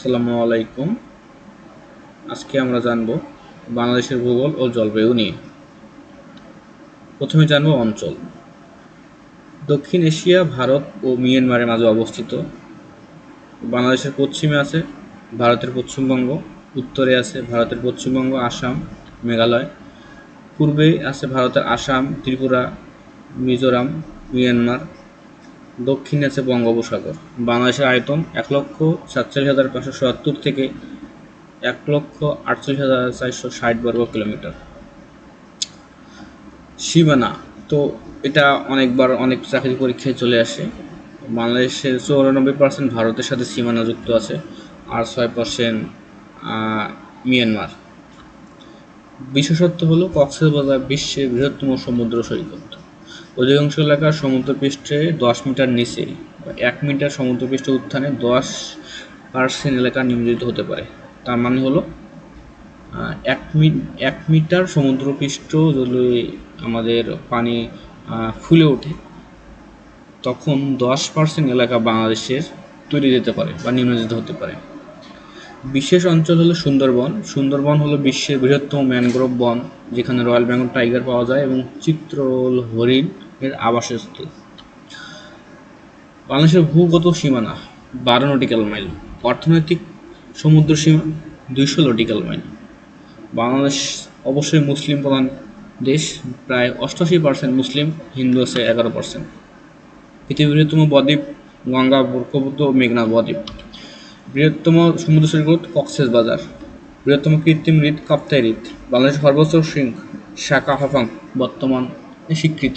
আসসালামু আলাইকুম। আজকে আমরা জানব বাংলাদেশের ভূগোল ও জলবায়ু নিয়ে। প্রথমে জানব অঞ্চল। দক্ষিণ এশিয়া ভারত ও মিয়ানমারের মাঝে অবস্থিত। বাংলাদেশের পশ্চিমে আছে ভারতের পশ্চিমবঙ্গ, উত্তরে আছে ভারতের পশ্চিমবঙ্গ, আসাম, মেঘালয়, পূর্বে আছে ভারতের আসাম, ত্রিপুরা, মিজোরাম, মিয়ানমার, দক্ষিণে আছে বঙ্গোপসাগর। বাংলাদেশের আয়তন ১,৪৭,৫৭৭ থেকে ১,৪৮,৪৬০ বর্গ কিলোমিটার। সীমানা তো এটা অনেকবার অনেক চাকরি পরীক্ষায় চলে আসে। বাংলাদেশের ৯৪% ভারতের সাথে সীমানা যুক্ত আছে, আর ৬% মিয়ানমার। বিশেষত্ব হলো কক্সবাজার বিশ্বের বৃহত্তম সমুদ্র সৈকত। অধিকাংশ এলাকা সমুদ্রপৃষ্ঠে ১০ মিটার নিচে, ১ মিটার সমুদ্রপৃষ্ঠ উত্থানে ১০% এলাকা নিমজ্জিত হতে পারে। তার মানে হলো ১ মিটার সমুদ্রপৃষ্ঠ যদি আমাদের পানি ফুলে ওঠে, তখন ১০% এলাকা বাংলাদেশের তৈরি যেতে পারে বা নিমজ্জিত হতে পারে। বিশেষ অঞ্চল হলো সুন্দরবন। সুন্দরবন হলো বিশ্বের বৃহত্তম ম্যানগ্রোভ বন, যেখানে রয়্যাল বেঙ্গল টাইগার পাওয়া যায় এবং চিত্রল হরিণ এর আবাসস্থল। বাংলাদেশের ভূগত সীমানা ১২ নটিক্যাল মাইল। অর্থনৈতিক সমুদ্র সীমা ২০০ নটিক্যাল মাইল। বাংলাদেশ অবশ্যই মুসলিম প্রধান দেশ, প্রায় ৮৮% মুসলিম, হিন্দু আছে ১১%। পৃথিবীর বৃহত্তম বদ্বীপ গঙ্গা, ব্রহ্মপুত্র, মেঘনা বদ্বীপ। বৃহত্তম সমুদ্র সৈকত কক্সবাজার। বৃহত্তম কৃত্রিম হ্রদ কাপ্তাই হ্রদ। বাংলাদেশের সর্বোচ্চ শৃঙ্গ শাখা হাফাং বর্তমানে স্বীকৃত।